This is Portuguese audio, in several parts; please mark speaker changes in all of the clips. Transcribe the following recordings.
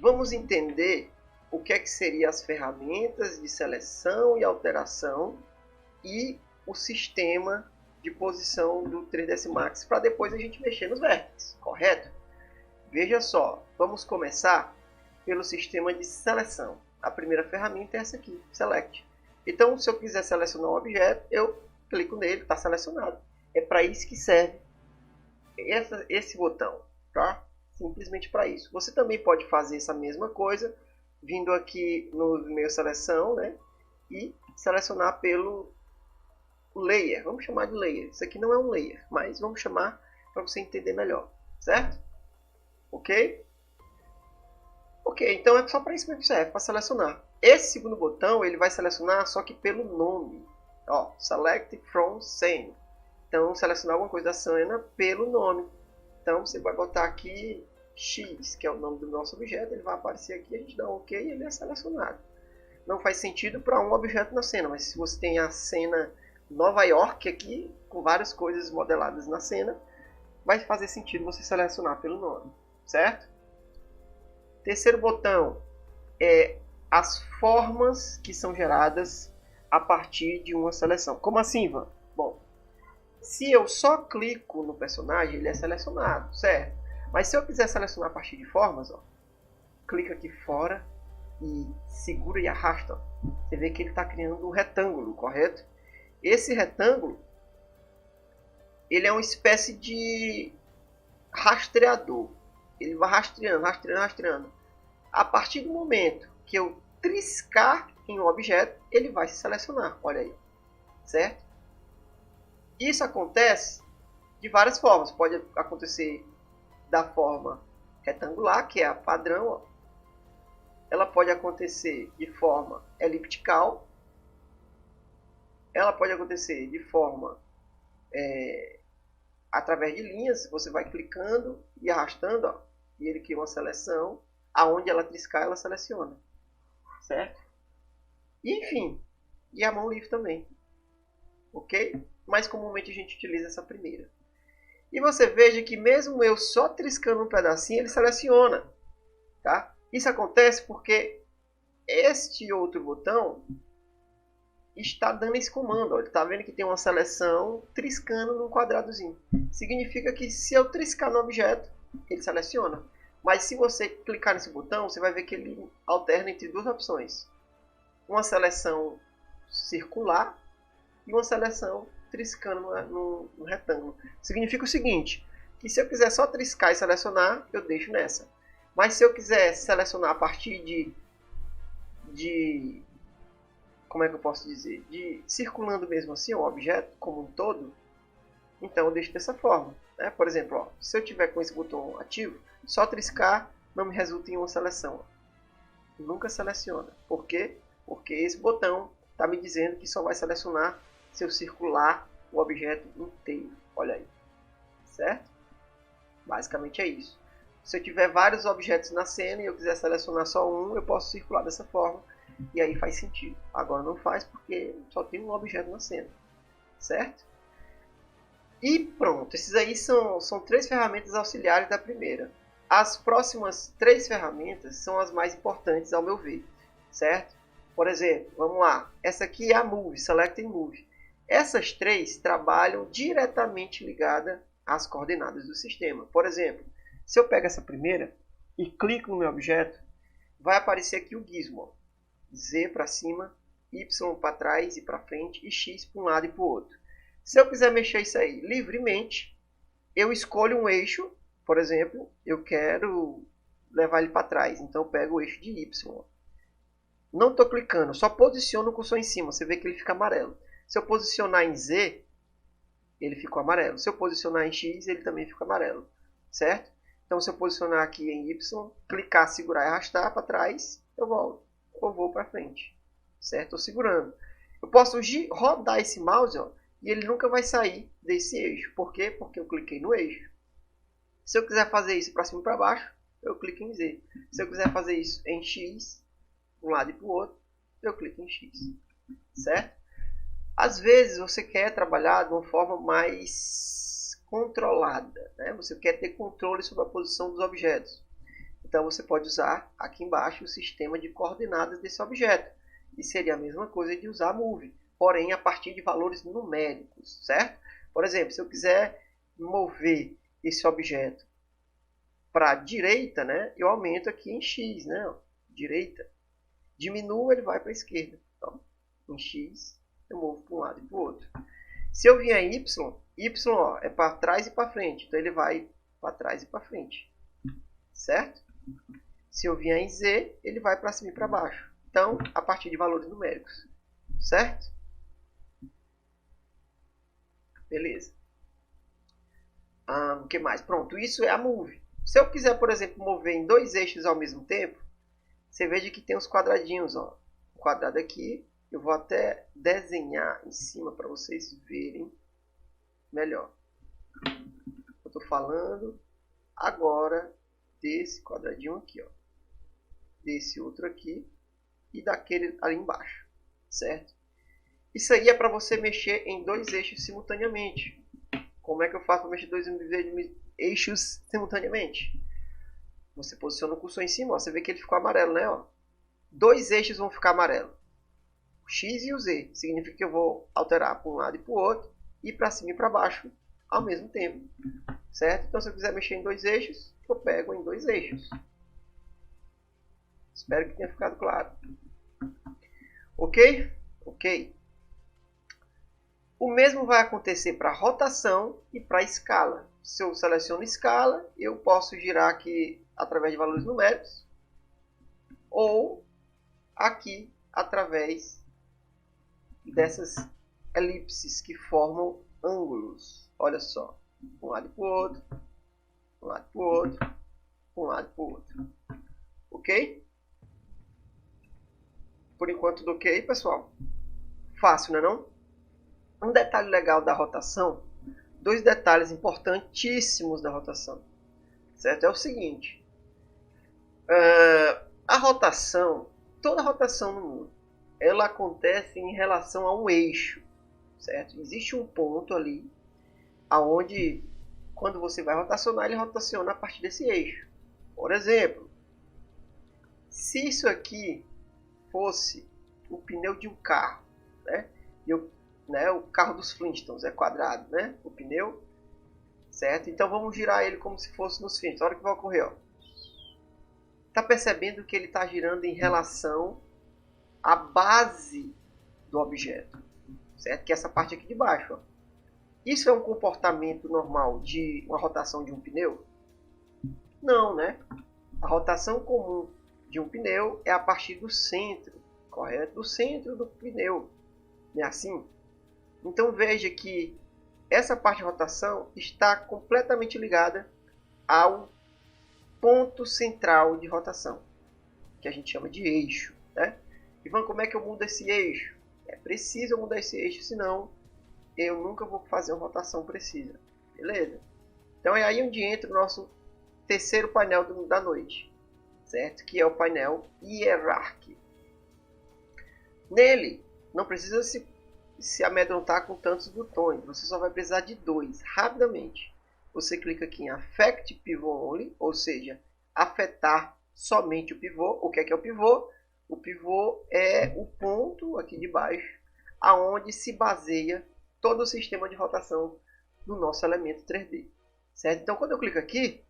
Speaker 1: vamos entender o que é que seriam as ferramentas de seleção e alteração e o sistema de posição do 3ds Max para depois a gente mexer nos vértices, correto? Veja só, vamos começar pelo sistema de seleção. A primeira ferramenta é essa aqui, Select. Então, se eu quiser selecionar um objeto, eu clico nele, está selecionado. É para isso que serve esse botão, tá? Simplesmente para isso. Você também pode fazer essa mesma coisa, vindo aqui no meio seleção, né? E selecionar pelo layer. Vamos chamar de layer. Isso aqui não é um layer, mas vamos chamar para você entender melhor, certo? Ok? Ok, então é só para isso mesmo que serve, para selecionar. Esse segundo botão, ele vai selecionar só que pelo nome. Ó, Select from Scene. Então, selecionar alguma coisa da cena pelo nome. Então, você vai botar aqui X, que é o nome do nosso objeto. Ele vai aparecer aqui, a gente dá um OK e ele é selecionado. Não faz sentido para um objeto na cena, mas se você tem a cena Nova York aqui, com várias coisas modeladas na cena, vai fazer sentido você selecionar pelo nome, certo? Terceiro botão é as formas que são geradas a partir de uma seleção. Como assim, Ivan? Bom, se eu só clico no personagem, ele é selecionado, certo? Mas se eu quiser selecionar a partir de formas, ó, clica aqui fora e segura e arrasta. Você vê que ele está criando um retângulo, correto? Esse retângulo, ele é uma espécie de rastreador. Ele vai rastreando, rastreando, rastreando. A partir do momento que eu triscar em um objeto, ele vai se selecionar. Olha aí, certo? Isso acontece de várias formas. Pode acontecer da forma retangular, que é a padrão. Ó. Ela pode acontecer de forma eliptical. Ela pode acontecer de forma através de linhas. Você vai clicando e arrastando, ó, e ele cria uma seleção. Aonde ela triscar, ela seleciona, certo? E, enfim, e a mão livre também, ok? Mas comumente a gente utiliza essa primeira. E você veja que mesmo eu só triscando um pedacinho, ele seleciona, tá? Isso acontece porque este outro botão está dando esse comando, ó. Ele está vendo que tem uma seleção triscando num quadradozinho. Significa que se eu triscar no objeto, ele seleciona. Mas se você clicar nesse botão, você vai ver que ele alterna entre duas opções. Uma seleção circular e uma seleção triscando no retângulo. Significa o seguinte, que se eu quiser só triscar e selecionar, eu deixo nessa. Mas se eu quiser selecionar a partir de como é que eu posso dizer? De circulando mesmo assim, o objeto como um todo, então eu deixo dessa forma. Né? Por exemplo, ó, se eu tiver com esse botão ativo, só triscar não me resulta em uma seleção. Nunca seleciona. Por quê? Porque esse botão está me dizendo que só vai selecionar se eu circular o objeto inteiro. Olha aí. Certo? Basicamente é isso. Se eu tiver vários objetos na cena e eu quiser selecionar só um, eu posso circular dessa forma. E aí faz sentido. Agora não faz porque só tem um objeto na cena. Certo? E pronto. Esses aí são três ferramentas auxiliares da primeira. As próximas três ferramentas são as mais importantes ao meu ver, certo? Por exemplo, vamos lá. Essa aqui é a Move, Select and Move. Essas três trabalham diretamente ligadas às coordenadas do sistema. Por exemplo, se eu pego essa primeira e clico no meu objeto, vai aparecer aqui o gizmo. Z para cima, Y para trás e para frente e X para um lado e para o outro. Se eu quiser mexer isso aí livremente, eu escolho um eixo. Por exemplo, eu quero levar ele para trás, então eu pego o eixo de Y. Não estou clicando, só posiciono o cursor em cima, você vê que ele fica amarelo. Se eu posicionar em Z, ele ficou amarelo. Se eu posicionar em X, ele também fica amarelo, certo? Então se eu posicionar aqui em Y, clicar, segurar e arrastar para trás, eu volto, ou vou para frente, certo? Estou segurando. Eu posso rodar esse mouse, ó, e ele nunca vai sair desse eixo. Por quê? Porque eu cliquei no eixo. Se eu quiser fazer isso para cima e para baixo, eu clico em Z. Se eu quiser fazer isso em X, um lado e para o outro, eu clico em X. Certo? Às vezes você quer trabalhar de uma forma mais controlada. Né? Você quer ter controle sobre a posição dos objetos. Então você pode usar aqui embaixo o sistema de coordenadas desse objeto. E seria a mesma coisa de usar move, porém a partir de valores numéricos, certo? Por exemplo, se eu quiser mover esse objeto para a direita, né, eu aumento aqui em x, né, ó, direita. Diminuo, ele vai para a esquerda. Então, em x, eu movo para um lado e para o outro. Se eu vier em y ó, é para trás e para frente. Então, ele vai para trás e para frente. Certo? Se eu vier em z, ele vai para cima e para baixo. Então, a partir de valores numéricos. Certo? Beleza. O que mais? Pronto, isso é a move. Se eu quiser, por exemplo, mover em dois eixos ao mesmo tempo, você veja que tem os quadradinhos. Ó. Um quadrado aqui. Eu vou até desenhar em cima para vocês verem melhor. Eu estou falando agora desse quadradinho aqui, ó, desse outro aqui e daquele ali embaixo, certo? Isso aí é para você mexer em dois eixos simultaneamente. Como é que eu faço para mexer dois eixos simultaneamente? Você posiciona o cursor em cima, ó, você vê que ele ficou amarelo, né? Ó. Dois eixos vão ficar amarelo. O X e o Z. Significa que eu vou alterar para um lado e para o outro, e para cima e para baixo ao mesmo tempo. Certo? Então, se eu quiser mexer em dois eixos, eu pego em dois eixos. Espero que tenha ficado claro. Ok? Ok. O mesmo vai acontecer para rotação e para escala. Se eu seleciono escala, eu posso girar aqui através de valores numéricos, ou aqui através dessas elipses que formam ângulos. Olha só, um lado para o outro, um lado para o outro, um lado para o outro. Ok? Por enquanto tudo ok, pessoal? Fácil, não é não? Um detalhe legal da rotação, dois detalhes importantíssimos da rotação, certo? É o seguinte, a rotação, toda rotação no mundo, ela acontece em relação a um eixo, certo? Existe um ponto ali, aonde quando você vai rotacionar, ele rotaciona a partir desse eixo. Por exemplo, se isso aqui fosse o pneu de um carro, né? O carro dos Flintstones é quadrado, né? O pneu, certo? Então vamos girar ele como se fosse nos Flintstones. Olha o que vai ocorrer, ó. Tá percebendo que ele está girando em relação à base do objeto, certo? Que é essa parte aqui de baixo, ó. Isso é um comportamento normal de uma rotação de um pneu? Não, né? A rotação comum de um pneu é a partir do centro, correto? Do centro do pneu, não é assim? Então veja que essa parte de rotação está completamente ligada ao ponto central de rotação, que a gente chama de eixo, né? Ivan, como é que eu mudo esse eixo? É preciso eu mudar esse eixo, senão eu nunca vou fazer uma rotação precisa. Beleza? Então é aí onde entra o nosso terceiro painel da noite, certo? Que é o painel hierárquico. Nele, não precisa se amedrontar com tantos botões. Você só vai precisar de dois, rapidamente. Você clica aqui em Affect Pivot Only, ou seja, afetar somente o pivô. O que é o pivô? O pivô é o ponto aqui de baixo, aonde se baseia todo o sistema de rotação do nosso elemento 3D. Certo? Então, quando eu clico aqui,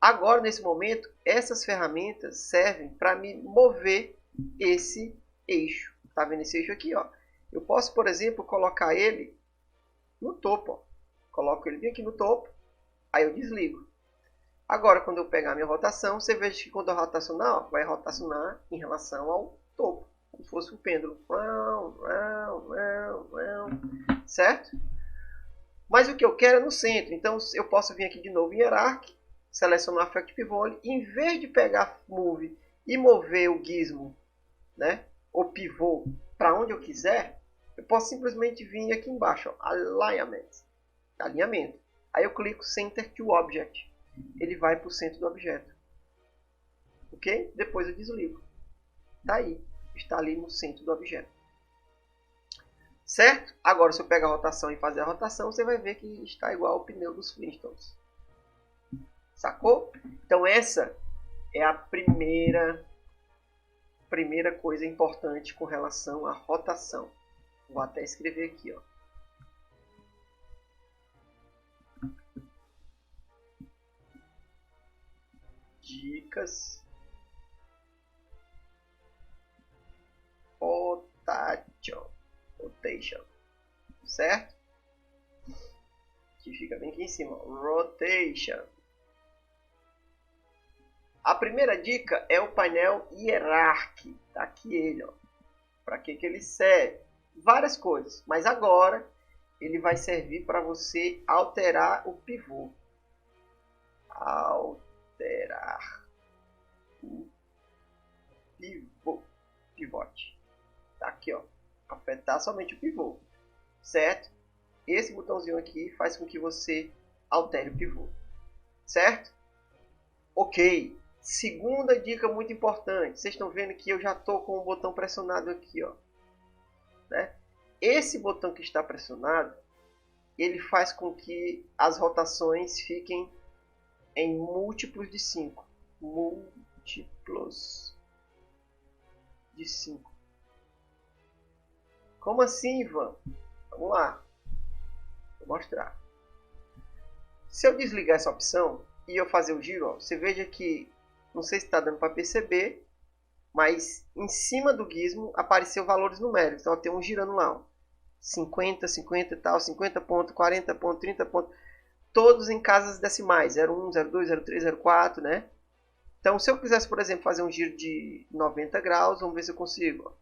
Speaker 1: agora, nesse momento, essas ferramentas servem para me mover esse eixo. Está vendo esse eixo aqui? Ó? Eu posso, por exemplo, colocar ele no topo. Ó. Coloco ele bem aqui no topo, aí eu desligo. Agora, quando eu pegar a minha rotação, você veja que quando eu rotacionar, ó, vai rotacionar em relação ao topo, como se fosse um pêndulo. Certo? Mas o que eu quero é no centro. Então, eu posso vir aqui de novo em Hierarchy, selecionar Affect Pivot, em vez de pegar Move e mover o gizmo, né, o pivô, para onde eu quiser, eu posso simplesmente vir aqui embaixo, ó, alinhamento. Aí eu clico Center to Object. Ele vai para o centro do objeto. Ok? Depois eu desligo. Tá aí. Está ali no centro do objeto. Certo? Agora, se eu pegar a rotação e fazer a rotação, você vai ver que está igual ao pneu dos Flintstones. Sacou? Então, essa é a primeira coisa importante com relação à rotação. Vou até escrever aqui, ó. Dicas rotation, certo? Que fica bem aqui em cima, rotation. A primeira dica é o painel Hierarchy. Tá aqui ele, ó. Para que ele serve? Várias coisas, mas agora ele vai servir para você alterar o pivô. Alterar o pivote. Tá aqui, ó. Apertar somente o pivô, certo? Esse botãozinho aqui faz com que você altere o pivô, certo? Ok. Segunda dica muito importante. Vocês estão vendo que eu já estou com o botão pressionado aqui, ó. Né? Esse botão que está pressionado, ele faz com que as rotações fiquem em múltiplos de 5. Múltiplos de 5. Como assim, Ivan? Vamos lá. Vou mostrar. Se eu desligar essa opção e eu fazer o giro, ó, você veja que, não sei se está dando para perceber, mas em cima do gizmo apareceu valores numéricos. Então tem um girando lá, ó. 50, 50 e tal, 50 pontos, 40 pontos, 30 pontos. Todos em casas decimais, 01, 02, 03, 04, né? Então se eu quisesse, por exemplo, fazer um giro de 90 graus, vamos ver se eu consigo. Ó.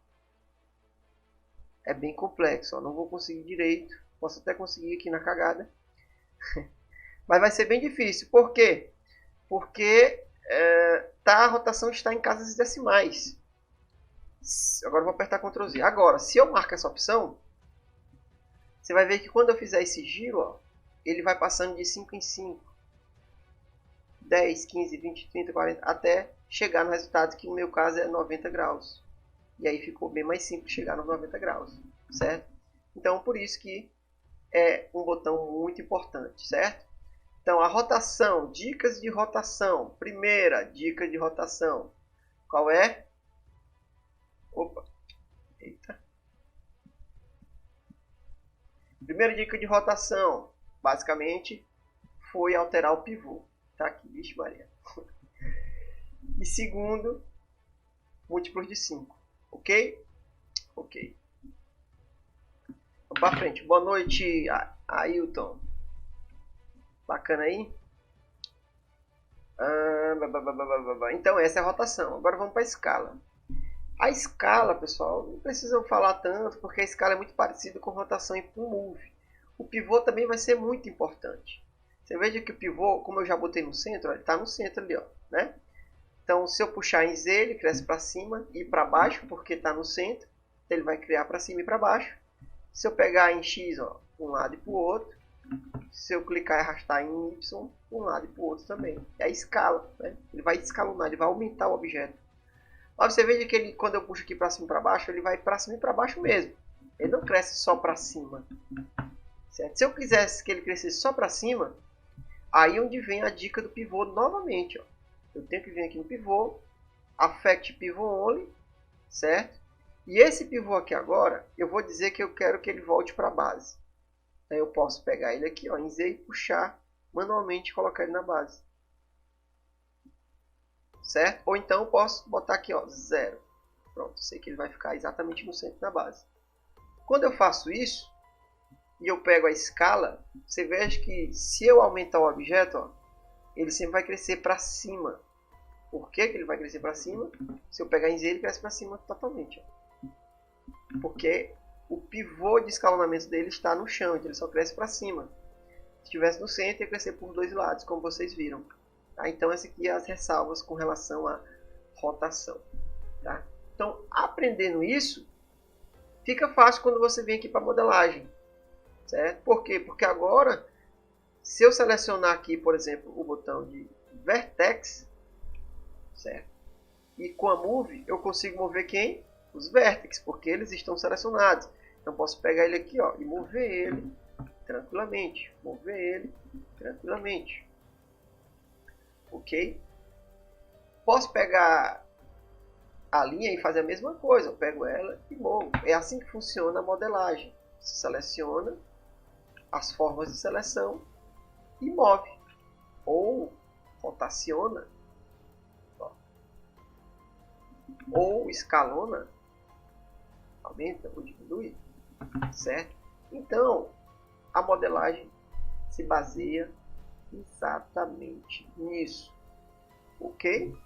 Speaker 1: É bem complexo, ó. Não vou conseguir direito. Posso até conseguir aqui na cagada. Mas vai ser bem difícil. Por quê? Porque a rotação está em casas decimais. Agora eu vou apertar Ctrl Z. Agora, se eu marco essa opção, você vai ver que quando eu fizer esse giro, ó, ele vai passando de 5 em 5. 10, 15, 20, 30, 40, até chegar no resultado que no meu caso é 90 graus. E aí ficou bem mais simples chegar nos 90 graus, certo? Então, por isso que é um botão muito importante, certo? Então, a rotação, dicas de rotação. Primeira dica de rotação, qual é? Opa, eita. Primeira dica de rotação, basicamente, foi alterar o pivô. Tá aqui, vixe Maria. E segundo, múltiplos de 5, ok? Ok. Vamos para frente. Boa noite, Ailton. Bacana aí? Então essa é a rotação. Agora vamos para a escala. A escala, pessoal, não precisa falar tanto, porque a escala é muito parecida com rotação e com move. O pivô também vai ser muito importante. Você veja que o pivô, como eu já botei no centro, ele está no centro ali, ó, né? Então se eu puxar em Z, ele cresce para cima e para baixo, porque está no centro. Ele vai criar para cima e para baixo. Se eu pegar em X, ó, um lado e para o outro. Se eu clicar e arrastar em Y, um lado e para o outro também. É a escala, né? Ele vai escalonar, ele vai aumentar o objeto. Mas você veja que ele, quando eu puxo aqui para cima e para baixo, ele vai para cima e para baixo mesmo. Ele não cresce só para cima. Certo? Se eu quisesse que ele crescesse só para cima, aí é onde vem a dica do pivô novamente. Ó. Eu tenho que vir aqui no pivô, Affect Pivot Only, certo? E esse pivô aqui agora, eu vou dizer que eu quero que ele volte para a base. Aí eu posso pegar ele aqui, ó, em Z e puxar manualmente e colocar ele na base. Certo? Ou então eu posso botar aqui, ó, 0. Pronto, sei que ele vai ficar exatamente no centro da base. Quando eu faço isso, e eu pego a escala, você veja que se eu aumentar o objeto, ó, ele sempre vai crescer para cima. Por que ele vai crescer para cima? Se eu pegar em Z, ele cresce para cima totalmente. Ó. Porque o pivô de escalonamento dele está no chão, então ele só cresce para cima. Se estivesse no centro, ia crescer por dois lados, como vocês viram. Tá? Então, essas aqui são as ressalvas com relação à rotação. Tá? Então, aprendendo isso, fica fácil quando você vem aqui para a modelagem. Certo? Por quê? Porque agora, se eu selecionar aqui, por exemplo, o botão de Vertex, certo? E com a Move, eu consigo mover quem? Os vértices, porque eles estão selecionados. Então, posso pegar ele aqui, ó, e mover ele tranquilamente. Mover ele tranquilamente. Ok? Posso pegar a linha e fazer a mesma coisa. Eu pego ela e movo. É assim que funciona a modelagem. Você seleciona as formas de seleção e move. Ou rotaciona. Ou escalona. Aumenta ou diminui. Certo? Então, a modelagem se baseia exatamente nisso. Ok?